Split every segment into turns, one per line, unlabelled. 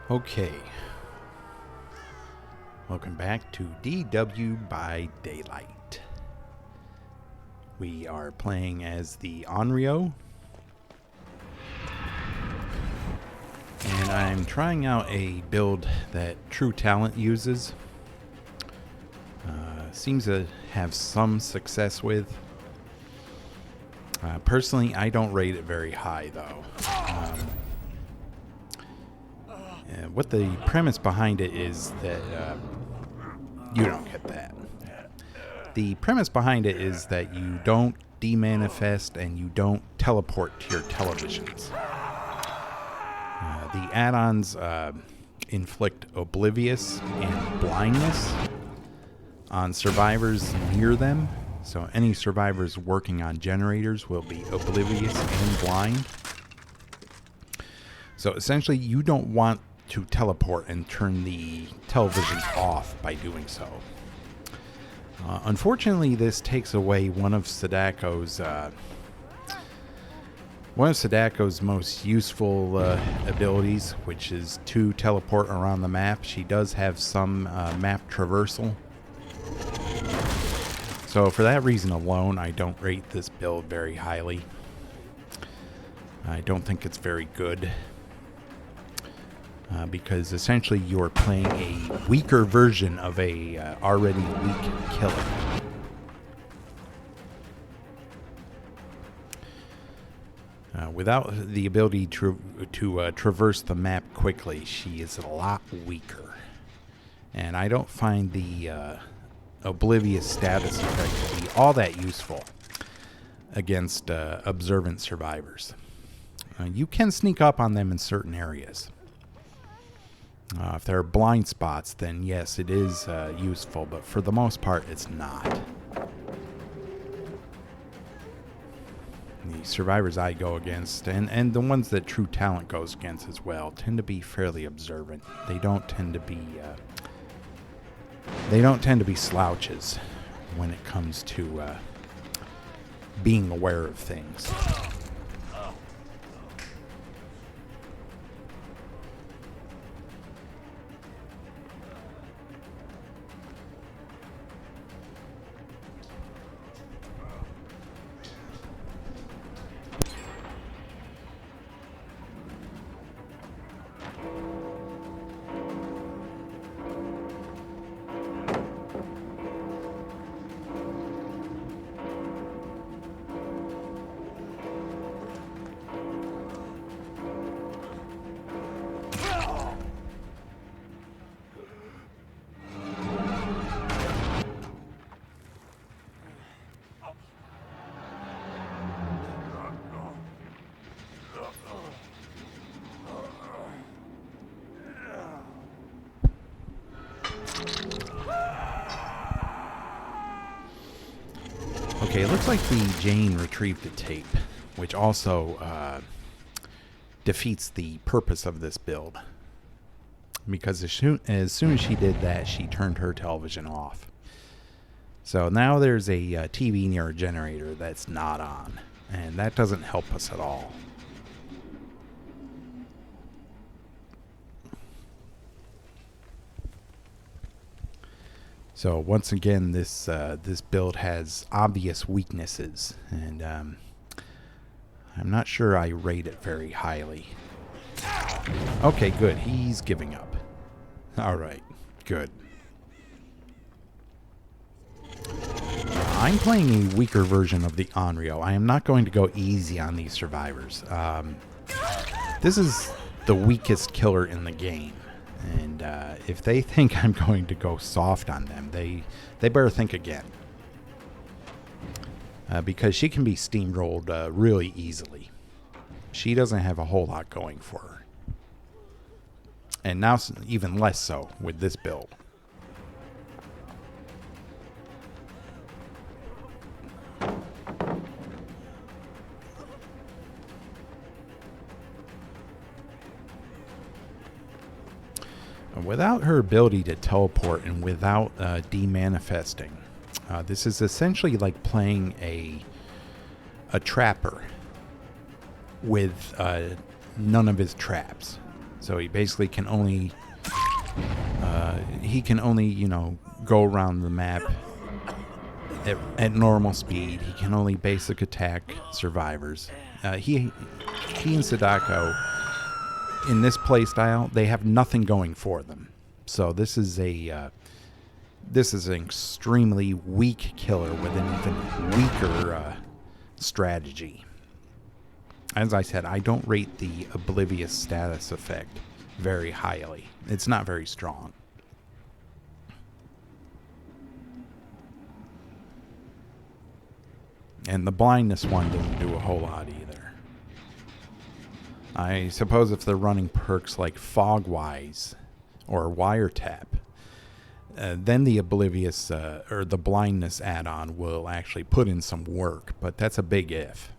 Okay. Welcome back to DW by Daylight. We are playing as the Onryo. And I'm trying out a build that True Talent uses. Seems to have some success with. Personally, I don't rate it very high, though. What the premise behind it is that you don't get that. The premise behind it is that you don't demanifest and you don't teleport to your televisions. The add-ons inflict oblivious and blindness on survivors near them. So any survivors working on generators will be oblivious and blind. So essentially, you don't want to teleport and turn the television off by doing so. Unfortunately, this takes away one of Sadako's most useful abilities, which is to teleport around the map. She does have some map traversal. So for that reason alone, I don't rate this build very highly. I don't think it's very good. Because essentially you're playing a weaker version of a already weak killer. Without the ability to traverse the map quickly, she is a lot weaker. And I don't find the oblivious status effect to be all that useful against observant survivors. You can sneak up on them in certain areas. If there are blind spots, then yes, it is useful, but for the most part, it's not. The survivors I go against, and the ones that True Talent goes against as well, tend to be fairly observant. They don't tend to be slouches when it comes to being aware of things. Okay, it looks like the Jane retrieved the tape, which also defeats the purpose of this build. Because as soon as she did that, she turned her television off. So now there's a TV near a generator that's not on, and that doesn't help us at all. So once again, this build has obvious weaknesses, and I'm not sure I rate it very highly. Okay, good. He's giving up. All right, good. I'm playing a weaker version of the Onryo. I am not going to go easy on these survivors. This is the weakest killer in the game. And if they think I'm going to go soft on them, they better think again. Because she can be steamrolled really easily. She doesn't have a whole lot going for her. And now even less so with this build. Without her ability to teleport and without demanifesting, this is essentially like playing a trapper with none of his traps. So he basically can only go around the map at normal speed. He can only basic attack survivors. He and Sadako in this playstyle, they have nothing going for them. So this is an extremely weak killer with an even weaker strategy. As I said, I don't rate the Oblivious status effect very highly. It's not very strong. And the blindness one doesn't do a whole lot either. I suppose if they're running perks like Fogwise or Wiretap, then the Oblivious or the blindness add-on will actually put in some work, but that's a big if.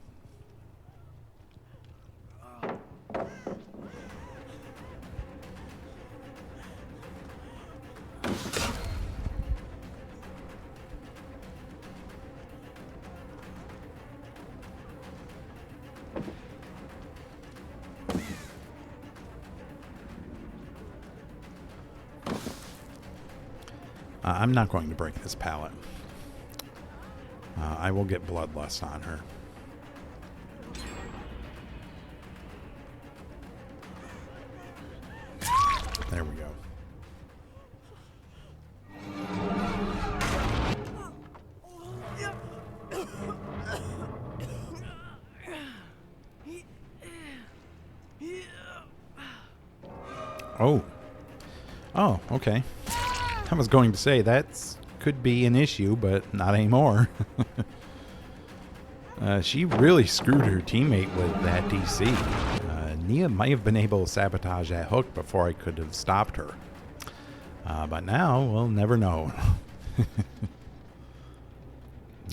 I'm not going to break this pallet. I will get Bloodlust on her. There we go. Oh. Oh, okay. I was going to say that could be an issue, but not anymore. She really screwed her teammate with that DC. Nia might have been able to sabotage that hook before I could have stopped her. But now, we'll never know.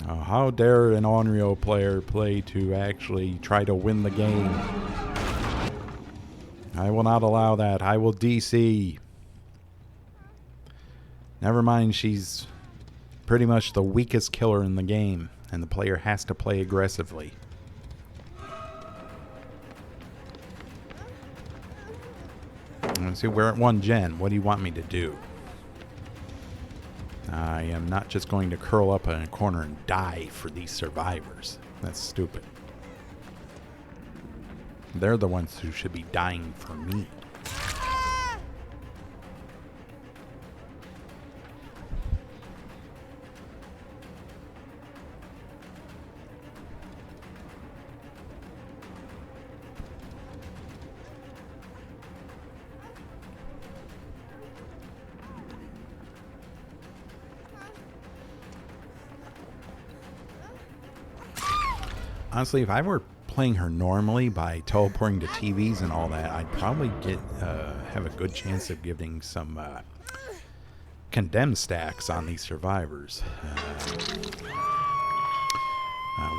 How dare an Onryo player play to actually try to win the game? I will not allow that. I will DC. Never mind, she's pretty much the weakest killer in the game, and the player has to play aggressively. Let's see, we're at 1 gen. What do you want me to do? I am not just going to curl up in a corner and die for these survivors. That's stupid. They're the ones who should be dying for me. Honestly, if I were playing her normally by teleporting to TVs and all that, I'd probably have a good chance of getting some condemned stacks on these survivors.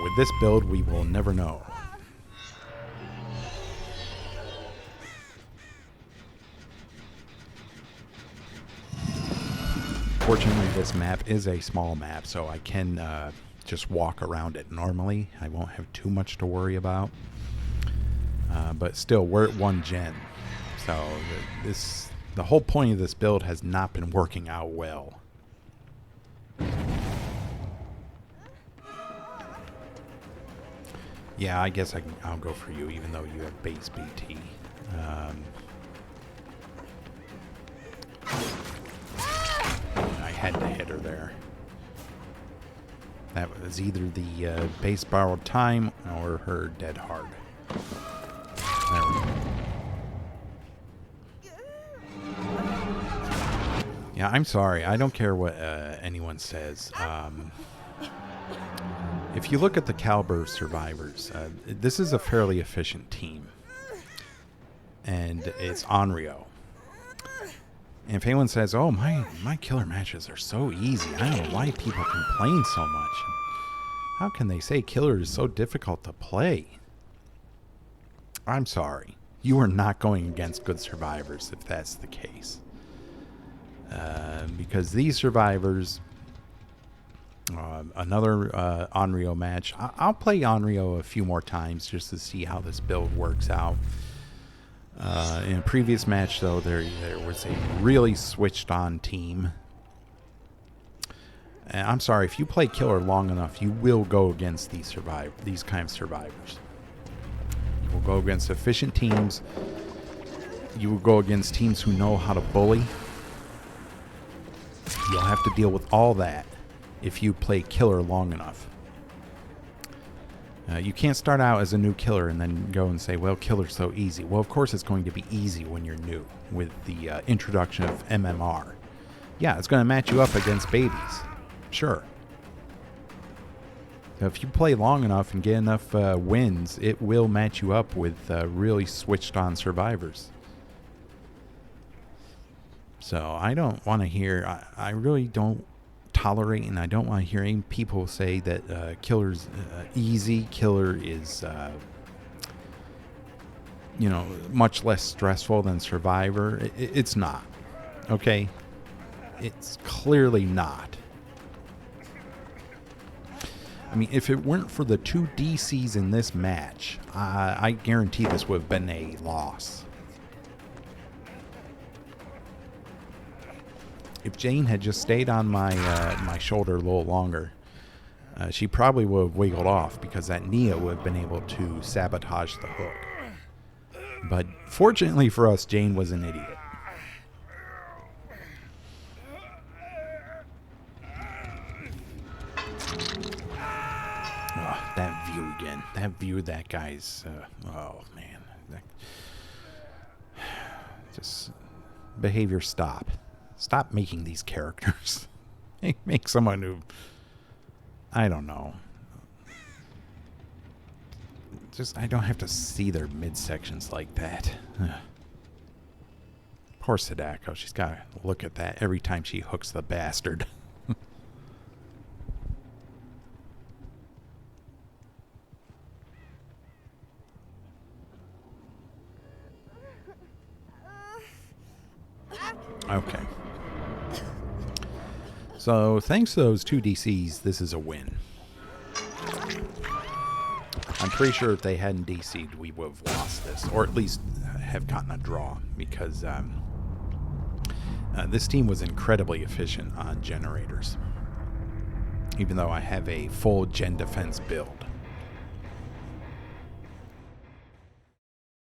With this build, we will never know. Fortunately, this map is a small map, so I can just walk around it normally. I won't have too much to worry about. But still, we're at 1 gen. So the whole point of this build has not been working out well. Yeah, I guess I'll go for you, even though you have base BT. I had to hit her there. That was either the base borrowed time or her dead hard. There we go. Yeah, I'm sorry. I don't care what anyone says. If you look at the caliber survivors, this is a fairly efficient team. And it's Onryo. And if anyone says, oh, my killer matches are so easy, I don't know why people complain so much. How can they say killer is so difficult to play? I'm sorry. You are not going against good survivors if that's the case. Because these survivors, another Onryo match, I'll play Onryo a few more times just to see how this build works out. In a previous match, though, there was a really switched-on team. And I'm sorry, if you play killer long enough, you will go against these kind of survivors. You will go against efficient teams. You will go against teams who know how to bully. You'll have to deal with all that if you play killer long enough. You can't start out as a new killer and then go and say, well, killer's so easy. Well, of course it's going to be easy when you're new with the introduction of MMR. Yeah, it's going to match you up against babies. Sure. Now, if you play long enough and get enough wins, it will match you up with really switched-on survivors. So I don't want to hear... I really don't tolerate, and I don't want to hear any people say that killer's easy. Killer is, much less stressful than survivor. It's not. Okay? It's clearly not. I mean, if it weren't for the 2 DCs in this match, I guarantee this would have been a loss. If Jane had just stayed on my my shoulder a little longer, she probably would have wiggled off because that Nia would have been able to sabotage the hook. But fortunately for us, Jane was an idiot. Oh, that view again. That view, that guy's... oh, man. Just behavior stop. Stop making these characters. Make someone who... I don't know. Just, I don't have to see their midsections like that. Ugh. Poor Sadako. She's got to look at that every time she hooks the bastard. Okay. So, thanks to those 2 DCs, this is a win. I'm pretty sure if they hadn't DC'd, we would have lost this. Or at least have gotten a draw. Because this team was incredibly efficient on generators. Even though I have a full gen defense build.